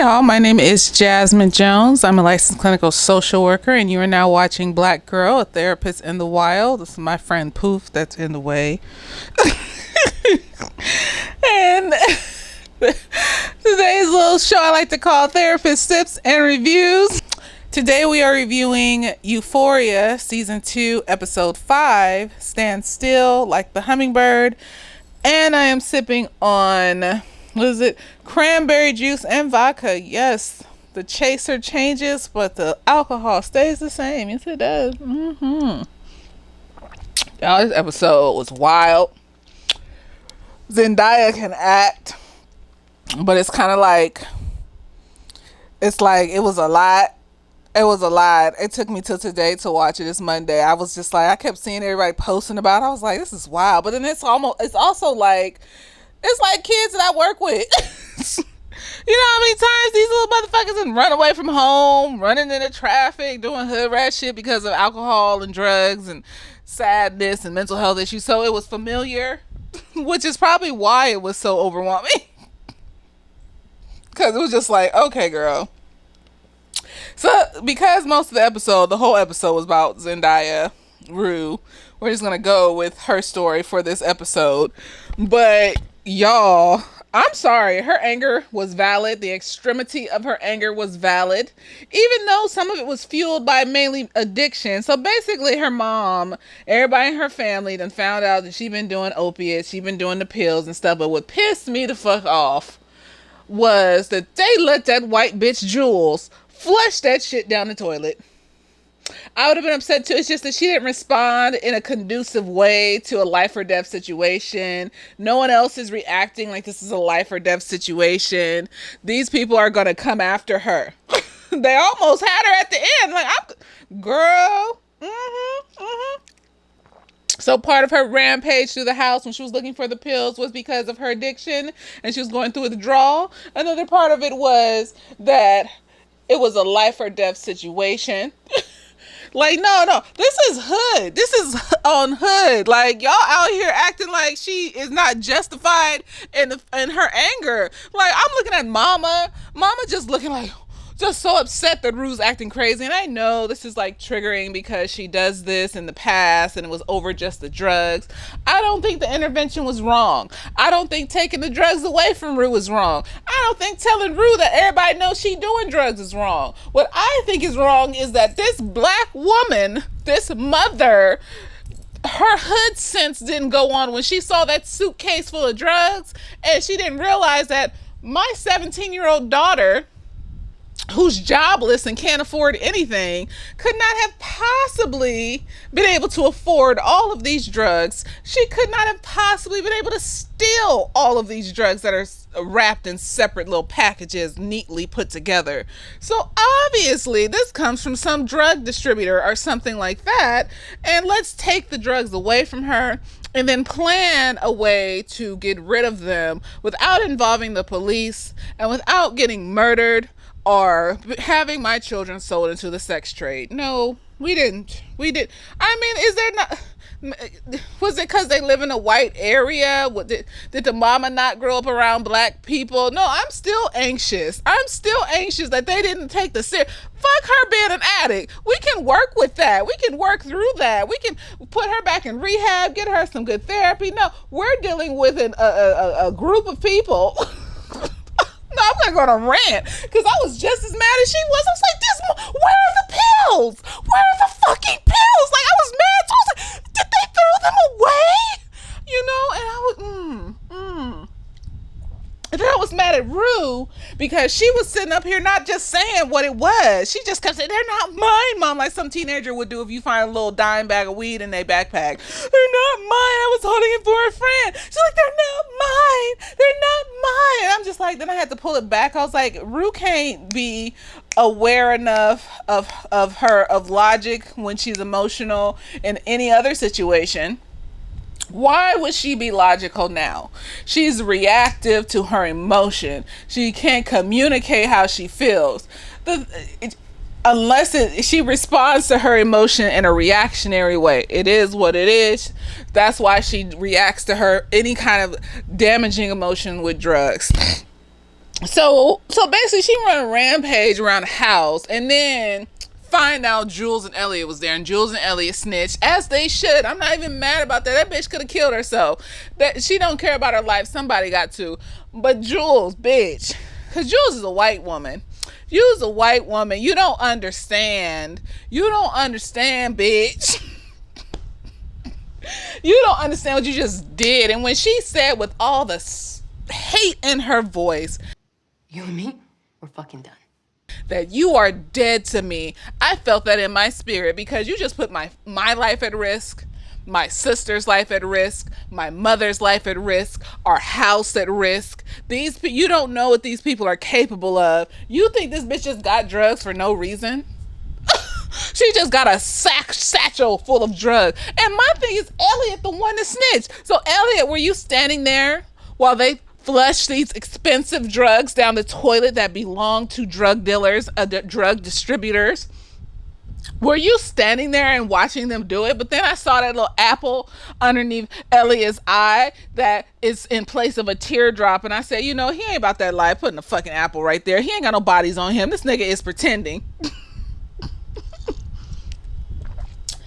y'all, my name is Jasmine Jones. I'm a licensed clinical social worker, and you are now watching Black Girl, a therapist in the wild. This is my friend Poof that's in the way. And today's little show I like to call Therapist Tips and Reviews. Today we are reviewing Euphoria, Season 2, Episode 5, Stand Still Like the Hummingbird. And I am sipping on, cranberry juice and vodka. Yes, the chaser changes, but the alcohol stays the same. Yes, it does. Y'all, this episode was wild. Zendaya can act, but it's kind of like, it was a lot. It was a lot. It took me till today to watch it. It's Monday. I was just like, I kept seeing everybody posting about it. I was like, this is wild. But then it's also like, it's like kids that I work with. You know how many times these little motherfuckers can run away from home, running into traffic, doing hood rat shit because of alcohol and drugs and sadness and mental health issues. So it was familiar, which is probably why it was so overwhelming. Because it was just like, okay, girl. So, because most of the whole episode was about Zendaya Rue, we're just going to go with her story for this episode. But, y'all, I'm sorry. Her anger was valid. The extremity of her anger was valid, even though some of it was fueled by mainly addiction. So, basically, her mom, everybody in her family done found out that she'd been doing opiates. She'd been doing the pills and stuff. But what pissed me the fuck off was that they let that white bitch Jules flush that shit down the toilet. I would have been upset too. It's just that she didn't respond in a conducive way to a life or death situation. No one else is reacting like this is a life or death situation. These people are going to come after her. They almost had her at the end. Like, girl. So part of her rampage through the house when she was looking for the pills was because of her addiction and she was going through a withdrawal. Another part of it was that it was a life or death situation. Like, no, this is hood. This is on hood. Like, y'all out here acting like she is not justified in her anger. Like, I'm looking at Mama just looking like, just so upset that Rue's acting crazy. And I know this is like triggering because she does this in the past and it was over just the drugs. I don't think the intervention was wrong. I don't think taking the drugs away from Rue is wrong. I don't think telling Rue that everybody knows she doing drugs is wrong. What I think is wrong is that this black woman, this mother, her hood sense didn't go on when she saw that suitcase full of drugs and she didn't realize that my 17-year-old daughter, who's jobless and can't afford anything, could not have possibly been able to afford all of these drugs. She could not have possibly been able to steal all of these drugs that are wrapped in separate little packages, neatly put together. So obviously this comes from some drug distributor or something like that, and let's take the drugs away from her and then plan a way to get rid of them without involving the police and without getting murdered or having my children sold into the sex trade. No, we didn't. I mean, is there not... Was it because they live in a white area? Did the mama not grow up around black people? No, I'm still anxious. That they didn't take the serious. Fuck her being an addict. We can work with that. We can work through that. We can put her back in rehab, get her some good therapy. No, we're dealing with a group of people. No, I'm not going to rant because I was just as mad as she was. I was like, where are the pills? Where are the fucking pills? Like, I was mad too. I was like, did they throw them away? You know, and I was, And then I was mad at Rue because she was sitting up here not just saying what it was. She just kept saying, they're not mine, Mom, like some teenager would do if you find a little dime bag of weed in their backpack. They're not mine. I was holding it for a friend. She's like, they're not mine. They're not mine. And I'm just like, then I had to pull it back. I was like, Rue can't be aware enough of logic when she's emotional in any other situation. Why would she be logical now? She's reactive to her emotion. She can't communicate how she feels. She responds to her emotion in a reactionary way. It is what it is. That's why she reacts to any kind of damaging emotion with drugs. So basically she run a rampage around the house, and then find out Jules and Elliot was there, and Jules and Elliot snitched, as they should. I'm not even mad about that. That bitch could have killed herself. That she don't care about her life. Somebody got to. But Jules, bitch, because Jules is a white woman. You's a white woman. You don't understand. You don't understand, bitch. You don't understand what you just did. And when she said with all the hate in her voice, you and me, we're fucking done, that you are dead to me, I felt that in my spirit, because you just put my life at risk, my sister's life at risk, my mother's life at risk, our house at risk. You don't know what these people are capable of. You think this bitch just got drugs for no reason? She just got a satchel full of drugs. And my thing is, Elliot, the one that snitched. So Elliot, were you standing there while they flush these expensive drugs down the toilet that belong to drug dealers, drug distributors? Were you standing there and watching them do it? But then I saw that little apple underneath Elliot's eye that is in place of a teardrop, and I said, he ain't about that life, putting a fucking apple right there. He ain't got no bodies on him. This nigga is pretending.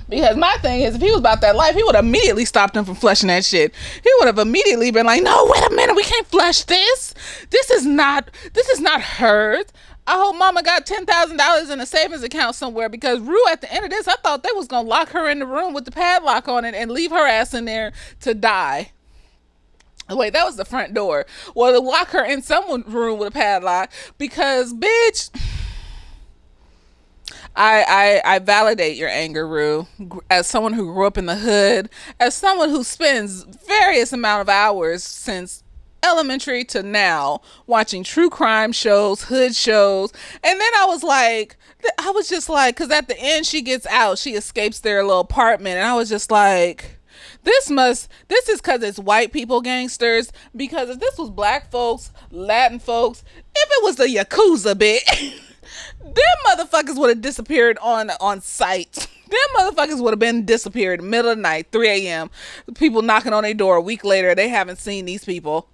Because my thing is, if he was about that life, he would have immediately stopped him from flushing that shit. He would have immediately been like, no, wait a minute, we can't flush this. This is not hers. I hope mama got $10,000 in a savings account somewhere, because Rue, at the end of this, I thought they was going to lock her in the room with the padlock on it and leave her ass in there to die. Wait, that was the front door. Well, to lock her in someone's room with a padlock, because, bitch, I validate your anger, Rue. As someone who grew up in the hood, as someone who spends various amount of hours since elementary to now watching true crime shows, hood shows, and then I was just like, because at the end she gets out, she escapes their little apartment, and I was just like, this is because it's white people gangsters. Because if this was black folks, Latin folks, if it was the Yakuza bit, them motherfuckers would have disappeared on sight. Them motherfuckers would have been disappeared middle of the night, 3 a.m. People knocking on their door a week later. They haven't seen these people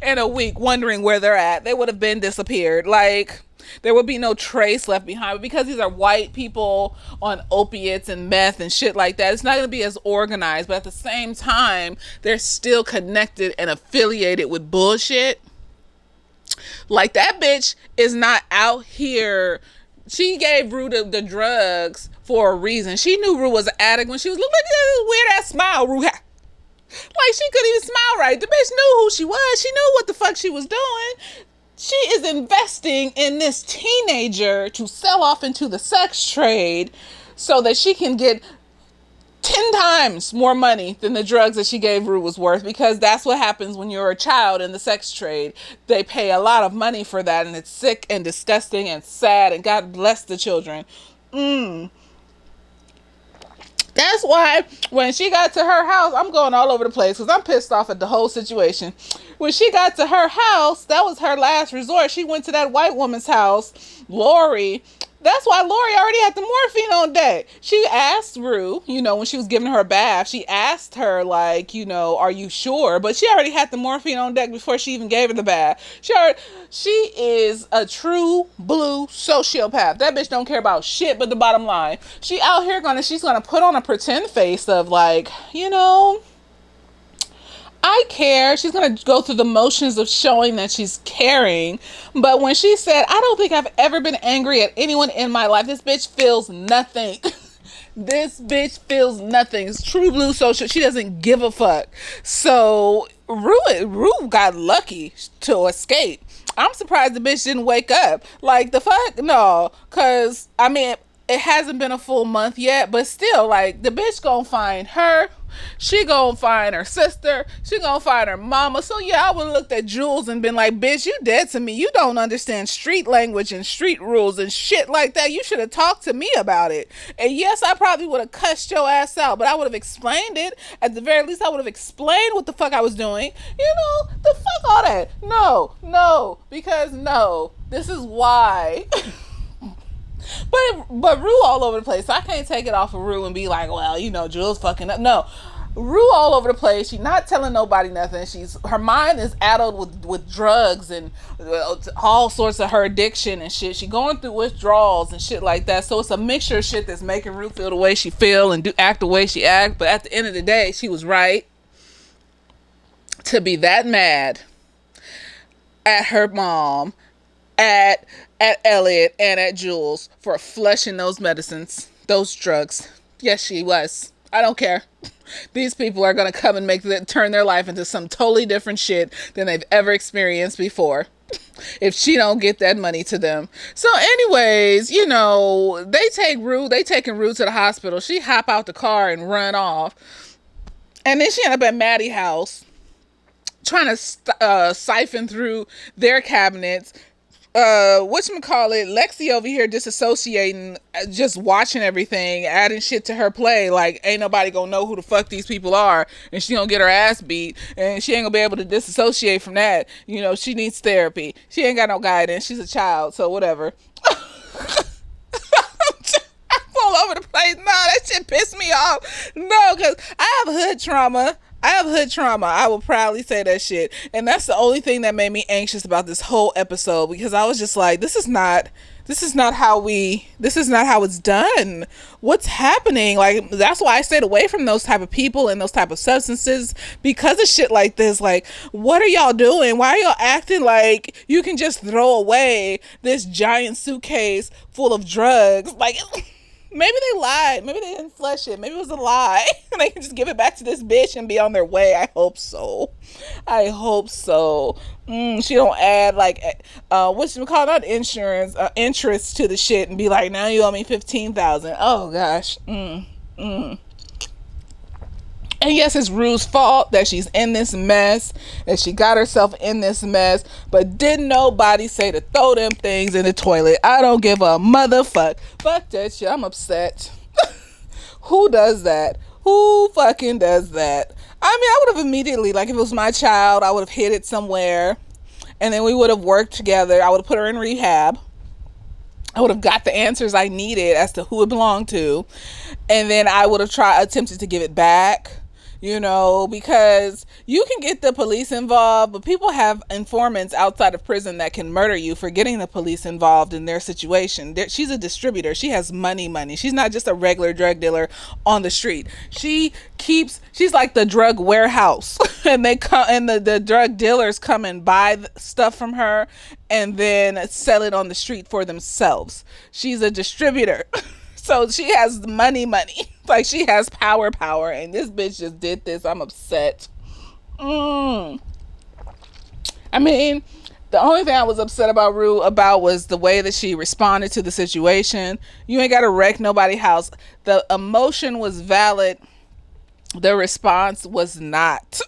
in a week, wondering where they're at. They would have been disappeared. Like, there would be no trace left behind. But because these are white people on opiates and meth and shit like that, it's not going to be as organized. But at the same time, they're still connected and affiliated with bullshit. Like, that bitch is not out here. She gave Rue the drugs for a reason. She knew Rue was an addict when she was, look at this weird ass smile Rue had. Like, she couldn't even smile right. The bitch knew who she was. She knew what the fuck she was doing. She is investing in this teenager to sell off into the sex trade so that she can get 10 times more money than the drugs that she gave Rue was worth, because that's what happens when you're a child in the sex trade. They pay a lot of money for that, and it's sick and disgusting and sad, and God bless the children. That's why when she got to her house, I'm going all over the place because I'm pissed off at the whole situation. When she got to her house, that was her last resort. She went to that white woman's house, Lori. That's why Lori already had the morphine on deck. She asked Rue, when she was giving her a bath, she asked her, like, are you sure? But she already had the morphine on deck before she even gave her the bath. She is a true blue sociopath. That bitch don't care about shit but the bottom line. She out here she's gonna put on a pretend face of like, I care. She's going to go through the motions of showing that she's caring. But when she said, I don't think I've ever been angry at anyone in my life, this bitch feels nothing. This bitch feels nothing. It's true blue social. She doesn't give a fuck. So Rue got lucky to escape. I'm surprised the bitch didn't wake up. Like, the fuck? No. Because, it hasn't been a full month yet. But still, like, the bitch gonna find her. She gonna find her sister. She gonna find her mama. So yeah, I would have looked at Jules and been like, bitch, you dead to me. You don't understand street language and street rules and shit like that. You should have talked to me about it. And yes, I probably would have cussed your ass out, but I would have explained it. At the very least, I would have explained what the fuck I was doing. The fuck all that. No, because no. This is why. But Rue all over the place. So I can't take it off of Rue and be like, well, Jules fucking up. No. Rue all over the place. She not telling nobody nothing. Her mind is addled with drugs and all sorts of her addiction and shit. She going through withdrawals and shit like that. So it's a mixture of shit that's making Rue feel the way she feel and act the way she act. But at the end of the day, she was right to be that mad at her mom, at Elliot, and at Jules for flushing those medicines, those drugs. Yes, she was. I don't care. These people are gonna come and turn their life into some totally different shit than they've ever experienced before. If she don't get that money to them. So anyways, they taking Rue to the hospital. She hop out the car and run off. And then she end up at Maddie's house trying to siphon through their cabinets. Whatchamacallit, Lexi over here disassociating, just watching everything, adding shit to her play, like ain't nobody gonna know who the fuck these people are, and she gonna get her ass beat, and she ain't gonna be able to disassociate from that. She needs therapy. She ain't got no guidance. She's a child, so whatever. All over the place. No, that shit pissed me off. No, because I have hood trauma. I will proudly say that shit. And that's the only thing that made me anxious about this whole episode, because I was just like, this is not how it's done. What's happening? Like, that's why I stayed away from those type of people and those type of substances, because of shit like this. Like, what are y'all doing? Why are y'all acting like you can just throw away this giant suitcase full of drugs? Like, maybe they lied. Maybe they didn't flush it. Maybe it was a lie. And they can just give it back to this bitch and be on their way. I hope so. She don't add not insurance, interest to the shit and be like, now you owe me $15,000. Oh gosh. And yes, it's Rue's fault that she's in this mess, that she got herself in this mess, but didn't nobody say to throw them things in the toilet. I don't give a motherfuck. Fuck that shit. I'm upset. Who does that? Who fucking does that? I mean, I would have immediately, like, if it was my child, I would have hid it somewhere, and then we would have worked together. I would have put her in rehab. I would have got the answers I needed as to who it belonged to, and then I would have attempted to give it back. Because you can get the police involved, but people have informants outside of prison that can murder you for getting the police involved in their situation. She's a distributor. She has money. She's not just a regular drug dealer on the street. She's like the drug warehouse, and they come, and the drug dealers come and buy stuff from her and then sell it on the street for themselves. She's a distributor. So she has money. Like, she has power, and this bitch just did this. I'm upset. I mean, the only thing I was upset about Rue was the way that she responded to the situation. You ain't gotta wreck nobody's house. The emotion was valid. The response was not.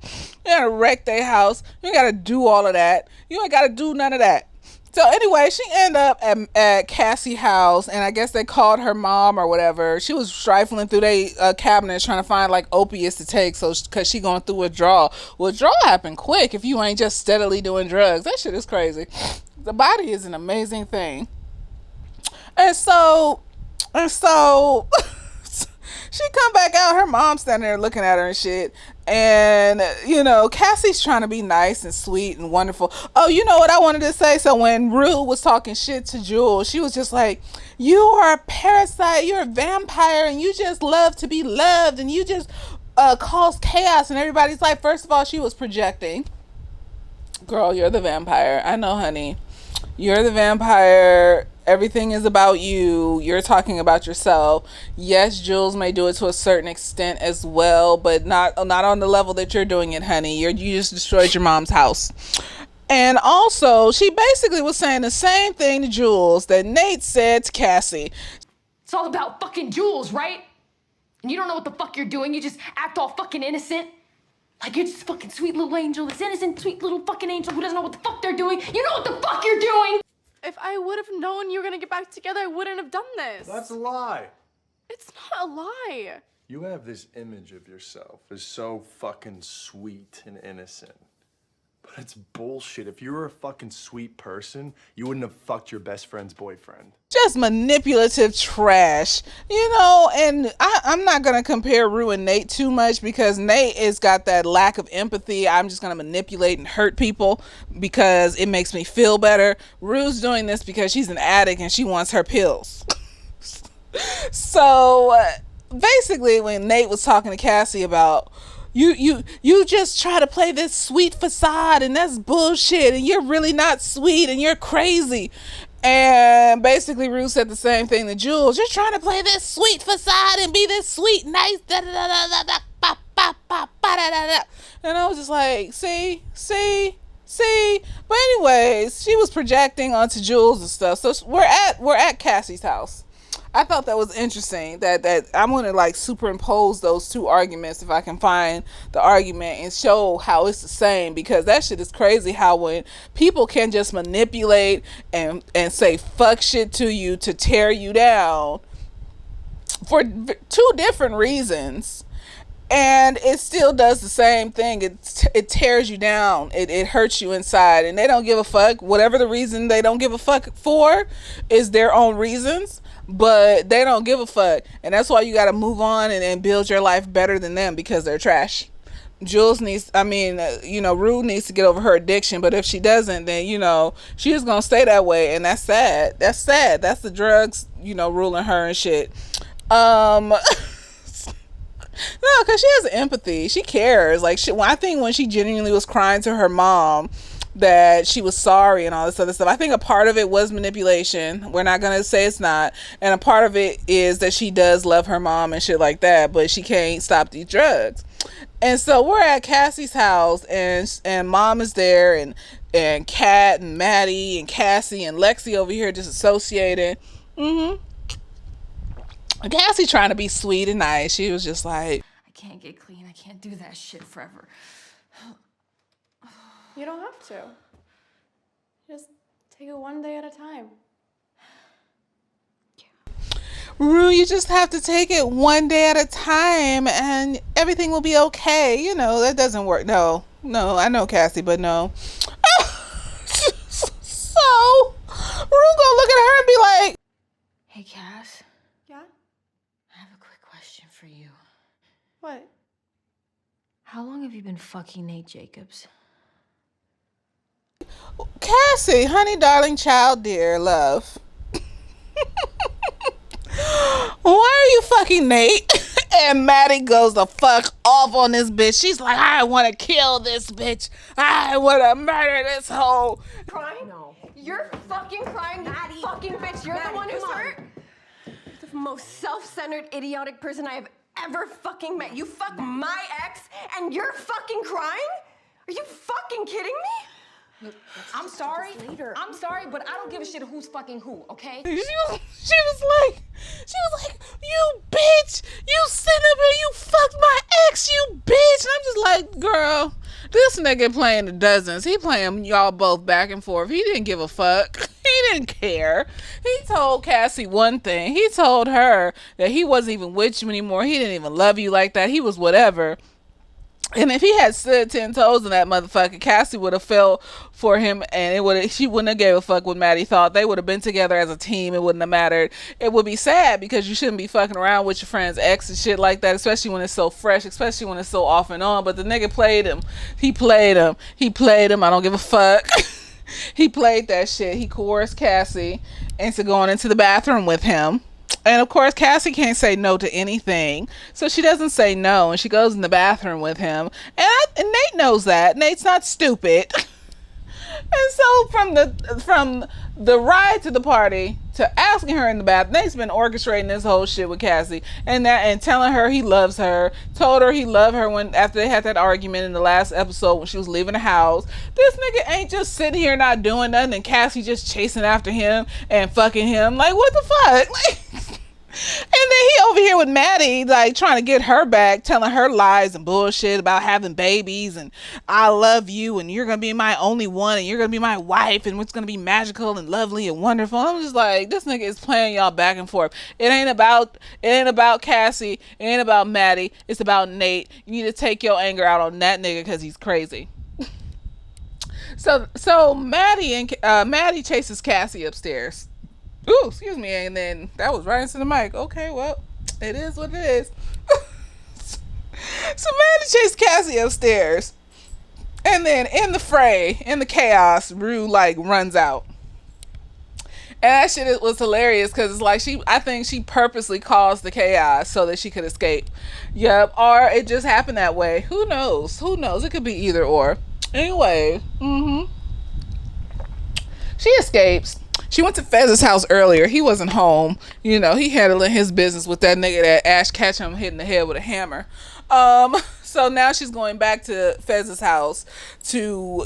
You gotta wreck their house. You ain't gotta do all of that. You ain't gotta do none of that. So anyway, she ended up at Cassie's house, and I guess they called her mom or whatever. She was rifling through their cabinets trying to find like opiates to take, because she going through withdrawal. Withdrawal happen quick if you ain't just steadily doing drugs. That shit is crazy. The body is an amazing thing. And so she come back out, her mom standing there looking at her and shit, and Cassie's trying to be nice and sweet and wonderful. Oh, you know what I wanted to say? So when Rue was talking shit to Jules, she was just like, you are a parasite, you're a vampire, and you just love to be loved, and you just cause chaos. And everybody's like, first of all, she was projecting. Girl, you're the vampire. I know, honey. You're the vampire. Everything is about you. You're talking about yourself. Yes, Jules may do it to a certain extent as well, but not on the level that you're doing it, honey. You just destroyed your mom's house. And also, she basically was saying the same thing to Jules that Nate said to Cassie. It's all about fucking Jules, right? And you don't know what the fuck you're doing. You just act all fucking innocent. Like you're just fucking sweet little angel, this innocent, sweet little fucking angel who doesn't know what the fuck they're doing. You know what the fuck you're doing! If I would have known you were gonna get back together, I wouldn't have done this. That's a lie. It's not a lie. You have this image of yourself as so fucking sweet and innocent. But it's bullshit. If you were a fucking sweet person, you wouldn't have fucked your best friend's boyfriend. Just manipulative trash, and I'm not going to compare Rue and Nate too much because Nate has got that lack of empathy. I'm just going to manipulate and hurt people because it makes me feel better. Rue's doing this because she's an addict and she wants her pills. So basically when Nate was talking to Cassie about you just try to play this sweet facade and that's bullshit and you're really not sweet and you're crazy. And basically Rue said the same thing to Jules. You're trying to play this sweet facade and be this sweet, nice, da da da da da da da da da da. And I was just like, see. But anyways, she was projecting onto Jules and stuff. So we're at Cassie's house. I thought that was interesting that I'm going to like superimpose those two arguments if I can find the argument and show how it's the same, because that shit is crazy how when people can just manipulate and say fuck shit to you to tear you down for two different reasons, and it still does the same thing. It tears you down. It hurts you inside, and they don't give a fuck. Whatever the reason they don't give a fuck for is their own reasons, but they don't give a fuck. And that's why you got to move on and build your life better than them, because they're trash. Rue needs to get over her addiction, but if she doesn't, then, she is going to stay that way. And that's sad. That's the drugs, ruling her and shit. No, because she has empathy. She cares. Like, I think when she genuinely was crying to her mom that she was sorry and all this other stuff, I think a part of it was manipulation. We're not going to say it's not. And a part of it is that she does love her mom and shit like that, but she can't stop these drugs. And so we're at Cassie's house, and mom is there, and Kat and Maddie and Cassie and Lexi over here just associated. Cassie trying to be sweet and nice. She was just like, I can't get clean. I can't do that shit forever. You don't have to. Just take it one day at a time. Rue, you just have to take it one day at a time and everything will be okay. That doesn't work. No, I know Cassie, but no. So, Rue gonna look at her and be like, Hey, Cass. Yeah? I have a quick question for you. What? How long have you been fucking Nate Jacobs? Cassie, honey, darling, child, dear, love. Why are you fucking Nate? And Maddie goes the fuck off on this bitch. She's like, I want to kill this bitch. I want to murder this hoe. Crying? No. You're fucking crying, Maddie. You fucking bitch. You're Maddie, the one who's hurt. The most self-centered, idiotic person I have ever fucking met. You fucked my ex, and you're fucking crying? Are you fucking kidding me? Look, I'm sorry. I'm sorry, but I don't give a shit who's fucking who, okay? She was like, you bitch, you sit up here, you fucked my ex, you bitch. And I'm just like, girl, this nigga playing the dozens. He playing y'all both back and forth. He didn't give a fuck. He didn't care. He told Cassie one thing. He told her that he wasn't even with you anymore. He didn't even love you like that. He was whatever. And if he had stood 10 toes in that motherfucker, Cassie would have fell for him, and she wouldn't have gave a fuck what Maddie thought. They would have been together as a team. It wouldn't have mattered. It would be sad because you shouldn't be fucking around with your friend's ex and shit like that, especially when it's so fresh, especially when it's so off and on. But the nigga played him. He played him. I don't give a fuck. He played that shit. He coerced Cassie into going into the bathroom with him. And of course, Cassie can't say no to anything. So she doesn't say no. And she goes in the bathroom with him. And Nate knows that. Nate's not stupid. And so from the ride to the party to asking her in the bath, Nate's been orchestrating this whole shit with Cassie and telling her he loves her. Told her he loved her after they had that argument in the last episode when she was leaving the house. This nigga ain't just sitting here not doing nothing and Cassie just chasing after him and fucking him. Like, what the fuck? Like, and then he over here with Maddie, like trying to get her back, telling her lies and bullshit about having babies and I love you and you're gonna be my only one and you're gonna be my wife and it's gonna be magical and lovely and wonderful. I'm just like, this nigga is playing y'all back and forth. It ain't about Cassie. It ain't about Maddie. It's about Nate. You need to take your anger out on that nigga because he's crazy. So Maddie chases Cassie upstairs. Ooh, excuse me, and then that was right into the mic. Okay, well, it is what it is. So Maddie chased Cassie upstairs, and then in the fray, in the chaos, Rue like runs out. And that shit was hilarious because it's like I think she purposely caused the chaos so that she could escape. Yep, or it just happened that way. Who knows? Who knows? It could be either or. Anyway, she escapes. She went to Fez's house earlier. He wasn't home. You know, he handling his business with that nigga that Ash Ketchum hit in the head with a hammer. So now she's going back to Fez's house to,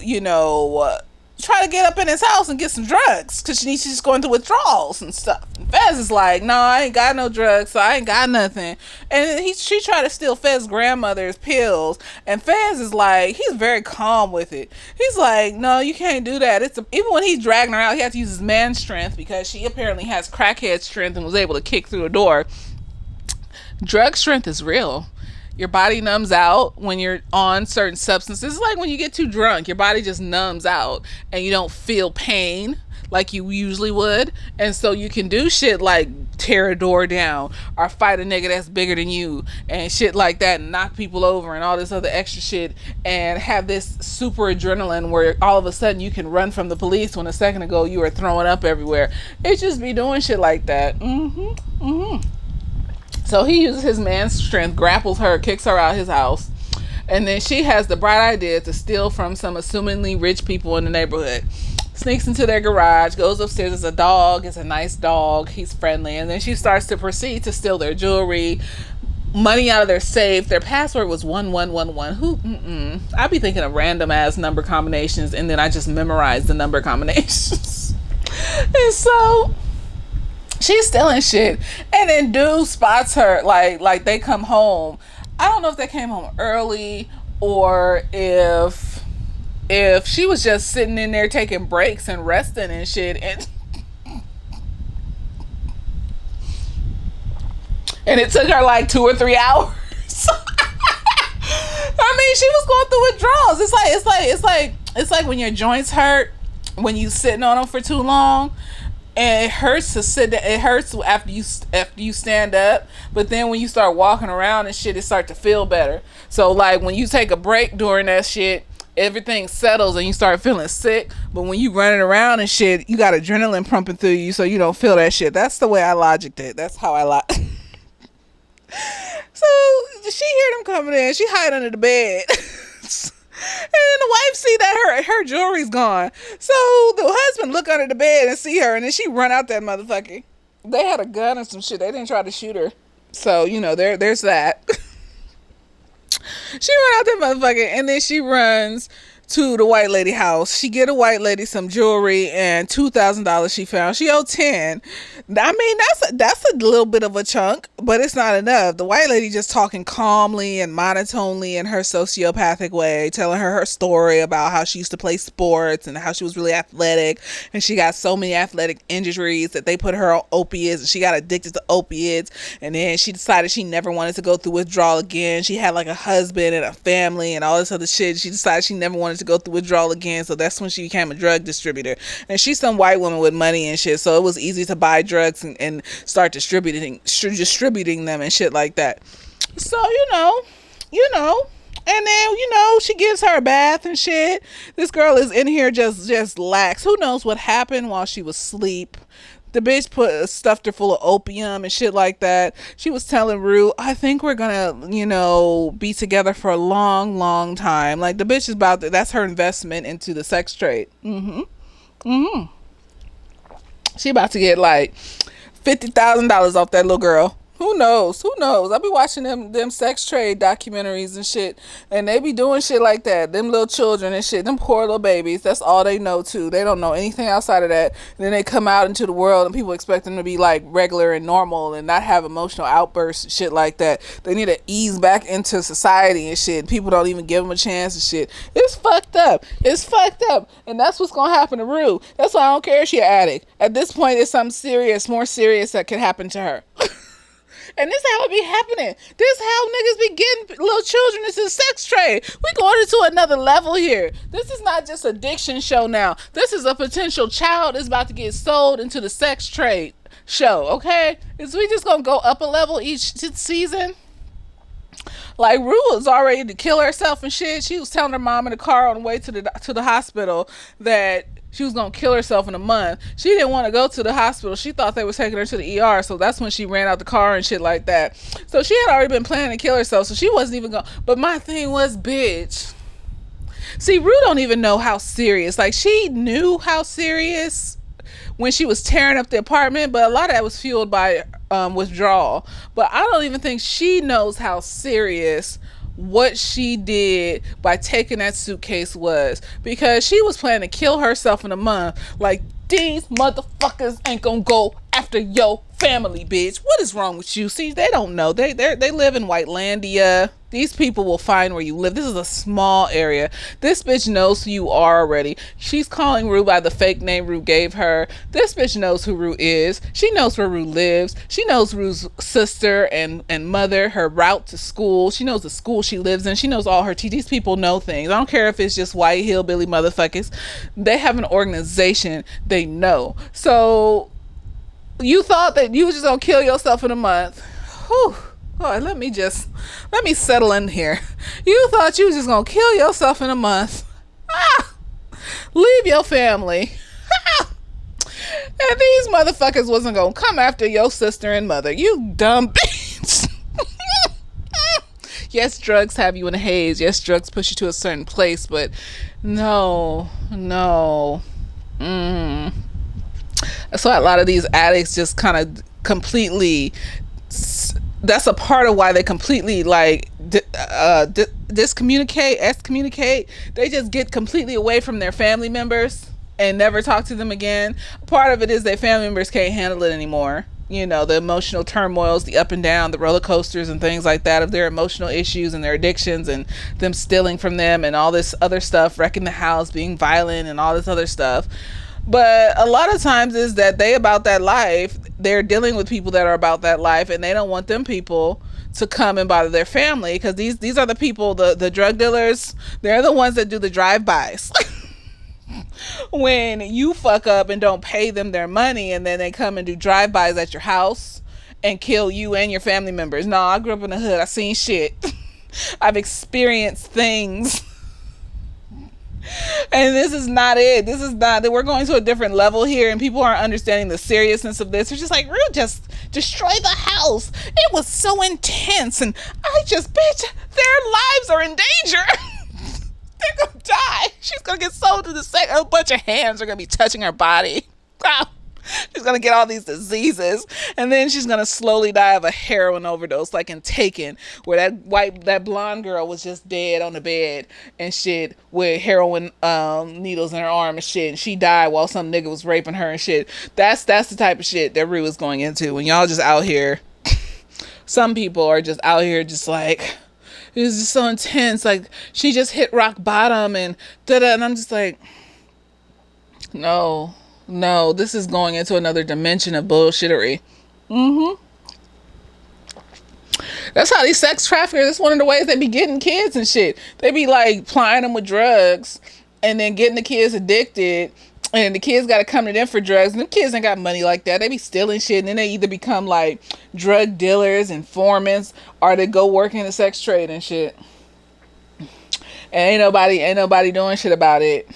try to get up in his house and get some drugs because she's going through withdrawals and stuff. And Fez is like, no, I ain't got no drugs, so I ain't got nothing. And she tried to steal Fez's grandmother's pills, and Fez is like, he's very calm with it. He's like, no, you can't do that. Even when he's dragging her out, he had to use his man strength because she apparently has crackhead strength and was able to kick through a door. Drug strength is real. Your body numbs out when you're on certain substances. It's like when you get too drunk, your body just numbs out and you don't feel pain like you usually would. And so you can do shit like tear a door down or fight a nigga that's bigger than you and shit like that and knock people over and all this other extra shit and have this super adrenaline where all of a sudden you can run from the police when a second ago you were throwing up everywhere. It just be doing shit like that. So he uses his man's strength, grapples her, kicks her out his house, and then she has the bright idea to steal from some assumingly rich people in the neighborhood. Sneaks into their garage, goes upstairs. There's a dog. It's a nice dog. He's friendly. And then she starts to proceed to steal their jewelry, money out of their safe. Their password was 1111. I be thinking of random ass number combinations, and then I just memorize the number combinations. And so she's stealing shit, and then dude spots her. Like they come home. I don't know if they came home early or if she was just sitting in there taking breaks and resting and shit, and it took her like 2 or 3 hours. I mean, she was going through withdrawals. It's like when your joints hurt when you sitting on them for too long. And it hurts to sit. It hurts after you stand up. But then when you start walking around and shit, it start to feel better. So like when you take a break during that shit, everything settles and you start feeling sick. But when you running around and shit, you got adrenaline pumping through you, so you don't feel that shit. That's the way I logicked it. That's how I So she hear them coming in. She hide under the bed. And then the wife see that her jewelry's gone. So the husband look under the bed and see her, and then she run out that motherfucker. They had a gun and some shit. They didn't try to shoot her. So, there's that. She run out that motherfucker, and then she runs to the white lady house. She get a white lady some jewelry and $2,000 she found. She owed 10. I mean, that's a little bit of a chunk, but it's not enough. The white lady just talking calmly and monotonely in her sociopathic way, telling her story about how she used to play sports and how she was really athletic, and she got so many athletic injuries that they put her on opiates, and she got addicted to opiates, and then she decided she never wanted to go through withdrawal again. She had like a husband and a family and all this other shit. She decided she never wanted to go through withdrawal again, so that's when she became a drug distributor. And she's some white woman with money and shit, so it was easy to buy drugs and start distributing them and shit like that. So and then she gives her a bath and shit. This girl is in here just lax. Who knows what happened while she was asleep. The bitch stuffed her full of opium and shit like that. She was telling Rue, I think we're gonna, be together for a long, long time. Like, the bitch is that's her investment into the sex trade. She about to get like $50,000 off that little girl. Who knows? I be watching them sex trade documentaries and shit, and they be doing shit like that. Them little children and shit, them poor little babies, that's all they know too. They don't know anything outside of that. And then they come out into the world and people expect them to be like regular and normal and not have emotional outbursts and shit like that. They need to ease back into society and shit. People don't even give them a chance and shit. It's fucked up. And that's what's gonna happen to Rue. That's why I don't care if she's an addict. At this point, it's something serious, more serious that could happen to her. And this how it be happening. This how niggas be getting little children into the sex trade. We going into another level here. This is not just addiction show now. This is a potential child is about to get sold into the sex trade show, okay? Is we just gonna go up a level each season? Like, Rue was already to kill herself and shit. She was telling her mom in the car on the way to the hospital that she was gonna kill herself in a month. She didn't want to go to the hospital. She thought they were taking her to the ER, so that's when she ran out the car and shit like that. So she had already been planning to kill herself, so she wasn't even going. But my thing was, bitch. See, Rue don't even know how serious. Like, she knew how serious when she was tearing up the apartment, but a lot of that was fueled by withdrawal. But I don't even think she knows how serious what she did by taking that suitcase was, because she was planning to kill herself in a month. Like, these motherfuckers ain't gonna go after your family, bitch. What is wrong with you? See, they don't know. They live in Whitelandia. These people will find where you live. This is a small area. This bitch knows who you are already. She's calling Rue by the fake name Rue gave her. This bitch knows who Rue is. She knows where Rue lives. She knows Rue's sister and mother, her route to school. She knows the school she lives in. She knows all her These people know things. I don't care if it's just white hillbilly motherfuckers. They have an organization. They know. So you thought that you was just gonna kill yourself in a month. Whew. Oh, let me settle in here. You thought you was just gonna kill yourself in a month. Leave your family. And these motherfuckers wasn't gonna come after your sister and mother. You dumb bitch. Yes, drugs have you in a haze. Yes, drugs push you to a certain place, but no. That's why a lot of these addicts just kind of completely, that's a part of why they completely like excommunicate. They just get completely away from their family members and never talk to them again. Part of it is their family members can't handle it anymore. You know, the emotional turmoils, the up and down, the roller coasters and things like that of their emotional issues and their addictions and them stealing from them and all this other stuff, wrecking the house, being violent and all this other stuff. But a lot of times is that they about that life. They're dealing with people that are about that life, and they don't want them people to come and bother their family, because these are the people, the drug dealers. They're the ones that do the drive-bys. When you fuck up and don't pay them their money, and then they come and do drive-bys at your house and kill you and your family members. No, I grew up in the hood. I seen shit. I've experienced things. And this is not it. This is not that. We're going to a different level here, and people aren't understanding the seriousness of this. They're just like, Rue just destroyed the house. It was so intense, and bitch, their lives are in danger. They're gonna die. She's gonna get sold to the sex. A bunch of hands are gonna be touching her body. She's gonna get all these diseases, and then she's gonna slowly die of a heroin overdose, like in Taken, where that blonde girl was just dead on the bed and shit with heroin needles in her arm and shit, and she died while some nigga was raping her and shit. That's the type of shit that Rue is going into. When y'all just out here, some people are just out here just like, it's just so intense. Like, she just hit rock bottom and da-da, and I'm just like, no, this is going into another dimension of bullshittery. That's how these sex traffickers, that's one of the ways they be getting kids and shit. They be like plying them with drugs and then getting the kids addicted, and the kids got to come to them for drugs, and them kids ain't got money like that. They be stealing shit, and then they either become like drug dealers, informants, or they go work in the sex trade and shit. And ain't nobody doing shit about it.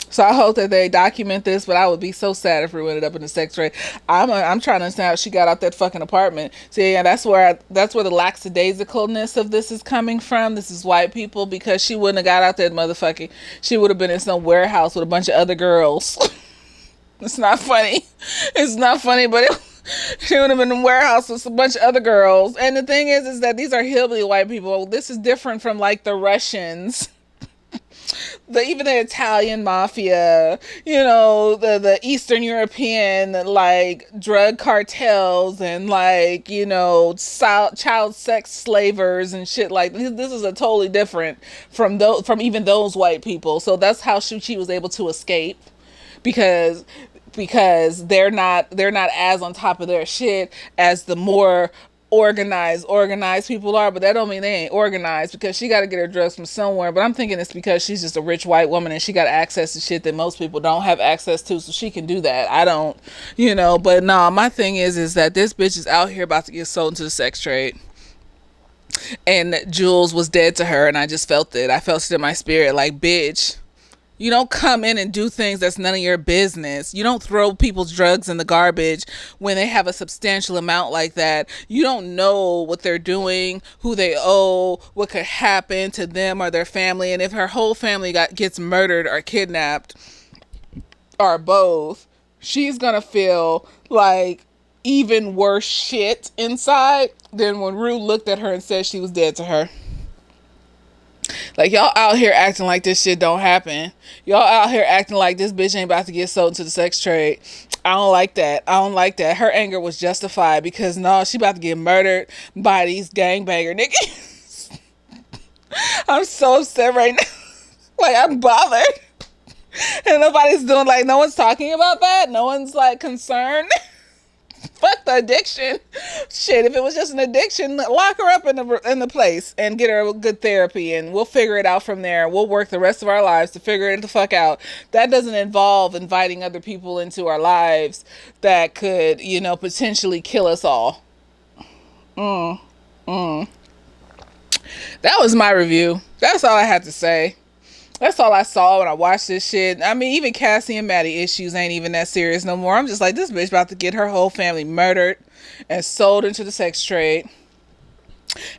So I hope that they document this, but I would be so sad if we ended up in the sex trade. I'm trying to understand how she got out that fucking apartment. See, yeah, that's where the lackadaisicalness of this is coming from. This is white people, because she wouldn't have got out that motherfucking. She would have been in some warehouse with a bunch of other girls. It's not funny. It's not funny, but she would have been in a warehouse with a bunch of other girls. And the thing is that these are hillbilly white people. This is different from like the Russians. Even the Italian mafia, the Eastern European, like, drug cartels and, like, child sex slavers and shit. Like, this is a totally different from even those white people. So that's how she was able to escape, because they're not as on top of their shit as the more organized people are, but that don't mean they ain't organized, because she got to get her drugs from somewhere. But I'm thinking it's because she's just a rich white woman and she got access to shit that most people don't have access to, so she can do that. I don't, but nah, my thing is that this bitch is out here about to get sold into the sex trade. And Jules was dead to her, and I just felt it. I felt it in my spirit, like, bitch, you don't come in and do things that's none of your business. You don't throw people's drugs in the garbage when they have a substantial amount like that. You don't know what they're doing, who they owe, what could happen to them or their family. And if her whole family gets murdered or kidnapped or both, she's gonna feel like even worse shit inside than when Rue looked at her and said she was dead to her. Like, y'all out here acting like this shit don't happen. Y'all out here acting like this bitch ain't about to get sold into the sex trade. I don't like that. Her anger was justified, because no, she about to get murdered by these gangbanger niggas. I'm so upset right now. Like, I'm bothered. And nobody's doing, like, no one's talking about that. No one's, like, concerned. Fuck the addiction. Shit, if it was just an addiction, lock her up in the place and get her good therapy, and we'll figure it out from there. We'll work the rest of our lives to figure it the fuck out. That doesn't involve inviting other people into our lives that could, potentially kill us all. That was my review. That's all I had to say. That's all I saw when I watched this shit. I mean, even Cassie and Maddie issues ain't even that serious no more. I'm just like, this bitch about to get her whole family murdered and sold into the sex trade.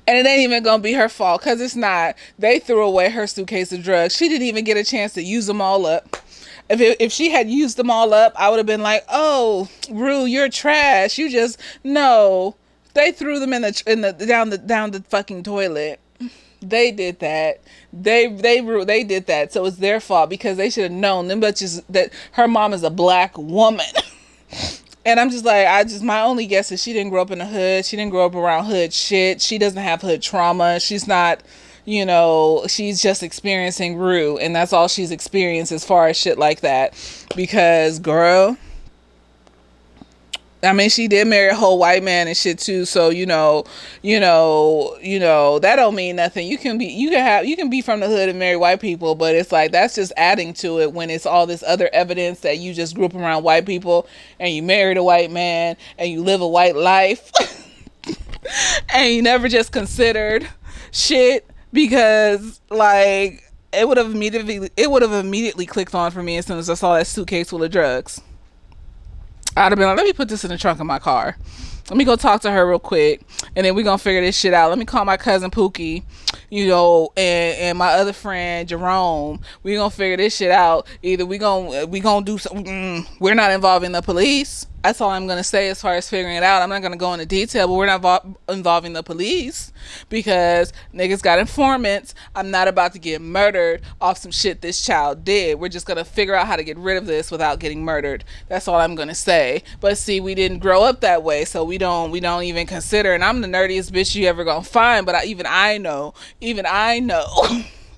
And it ain't even gonna be her fault, because it's not. They threw away her suitcase of drugs. She didn't even get a chance to use them all up. If she had used them all up, I would have been like, oh, Rue, you're trash. You just, no. They threw them in the down the fucking toilet. They did that. They did that. So it's their fault, because they should have known them bitches that her mom is a black woman. And I'm just like, my only guess is she didn't grow up in the hood. She didn't grow up around hood shit. She doesn't have hood trauma. She's not, she's just experiencing Rue, and that's all she's experienced as far as shit like that. Because, girl, I mean, she did marry a whole white man and shit too. So, that don't mean nothing. You can be from the hood and marry white people, but it's like, that's just adding to it when it's all this other evidence that you just grew up around white people and you married a white man and you live a white life and you never just considered shit, because like, it would have immediately clicked on for me as soon as I saw that suitcase full of drugs. I'd have been like, let me put this in the trunk of my car. Let me go talk to her real quick, and then we're going to figure this shit out. Let me call my cousin Pookie, and my other friend Jerome. We're going to figure this shit out. Either we going to do something. We're not involving the police. That's all I'm going to say as far as figuring it out. I'm not going to go into detail, but we're not involving the police, because niggas got informants. I'm not about to get murdered off some shit this child did. We're just going to figure out how to get rid of this without getting murdered. That's all I'm going to say. But see, we didn't grow up that way, so we don't even consider. And I'm the nerdiest bitch you ever going to find, but even I know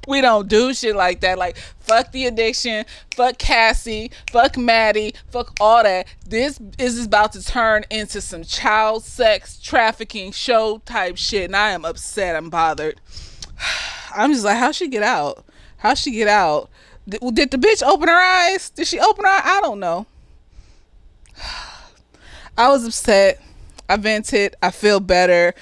we don't do shit like that. Like, fuck the addiction, fuck Cassie, fuck Maddie, fuck all that. This is about to turn into some child sex trafficking show type shit, and I am upset. I'm bothered. I'm just like, how'd she get out? Did the bitch open her eyes? Did she open her eyes? I don't know. I was upset. I vented. I feel better.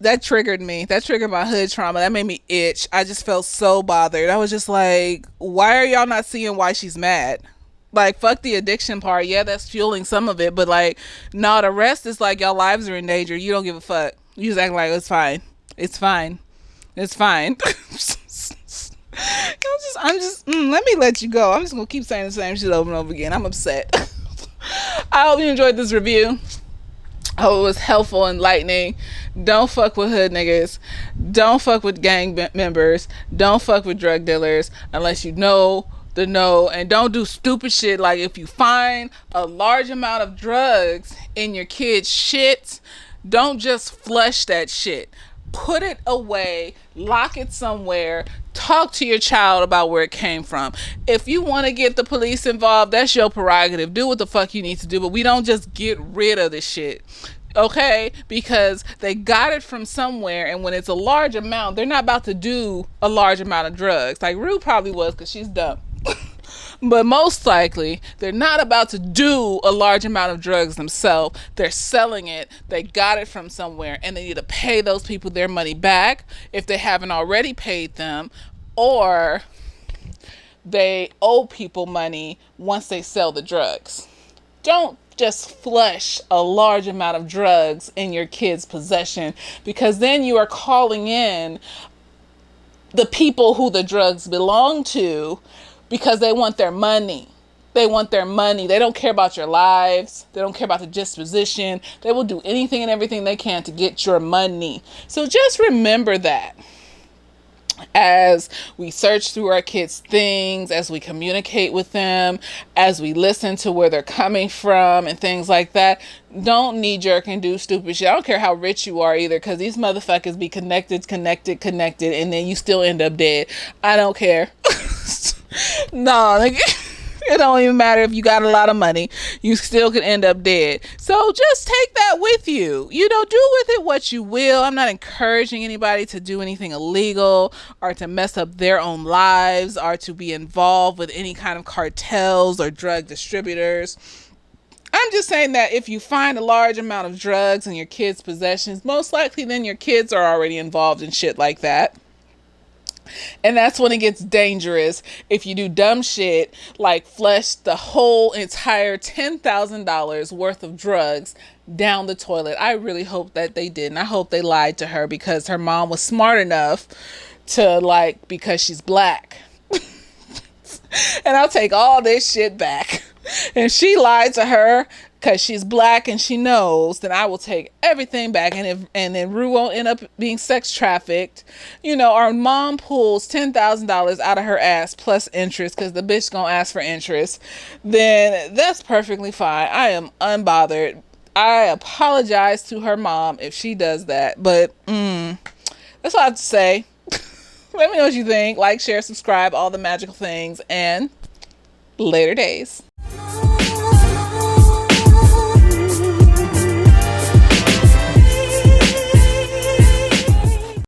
That triggered me. That triggered my hood trauma. That made me itch. I just felt so bothered. I was just like, why are y'all not seeing why she's mad? Like, fuck the addiction part. Yeah, that's fueling some of it. But, like, no, the rest is like, y'all lives are in danger. You don't give a fuck. You just act like it's fine. It's fine. It's fine. Let me let you go. I'm just going to keep saying the same shit over and over again. I'm upset. I hope you enjoyed this review. I hope it was helpful, enlightening. Don't fuck with hood niggas. Don't fuck with gang members. Don't fuck with drug dealers unless you know the know. And don't do stupid shit like, if you find a large amount of drugs in your kid's shit, don't just flush that shit. Put it away, lock it somewhere, talk to your child about where it came from. If you want to get the police involved, that's your prerogative. Do what the fuck you need to do, but we don't just get rid of this shit. Okay, because they got it from somewhere, and when it's a large amount, they're not about to do a large amount of drugs. Like Rue probably was, because she's dumb. But most likely, they're not about to do a large amount of drugs themselves. They're selling it. They got it from somewhere, and they need to pay those people their money back if they haven't already paid them, or they owe people money once they sell the drugs. Don't just flush a large amount of drugs in your kid's possession, because then you are calling in the people who the drugs belong to, because they want their money. They want their money. They don't care about your lives. They don't care about the disposition. They will do anything and everything they can to get your money. So just remember that as we search through our kids' things, as we communicate with them, as we listen to where they're coming from and things like that. Don't knee jerk and do stupid shit. I don't care how rich you are either, because these motherfuckers be connected, and then you still end up dead. I don't care. No, like, it don't even matter if you got a lot of money. You still could end up dead. So just take that with you. You know, do with it what you will. I'm not encouraging anybody to do anything illegal or to mess up their own lives or to be involved with any kind of cartels or drug distributors. I'm just saying that if you find a large amount of drugs in your kids' possessions, most likely then your kids are already involved in shit like that. And that's when it gets dangerous, if you do dumb shit like flush the whole entire $10,000 worth of drugs down the toilet. I really hope that they didn't. I hope they lied to her, because her mom was smart enough to, like, because she's black. And I'll take all this shit back. And she lied to her because she's black and she knows, then I will take everything back. And then Rue won't end up being sex trafficked. You know, our mom pulls $10,000 out of her ass plus interest, because the bitch gonna ask for interest. Then that's perfectly fine. I am unbothered. I apologize to her mom if she does that. But that's all I have to say. Let me know what you think. Like, share, subscribe, all the magical things, and later days.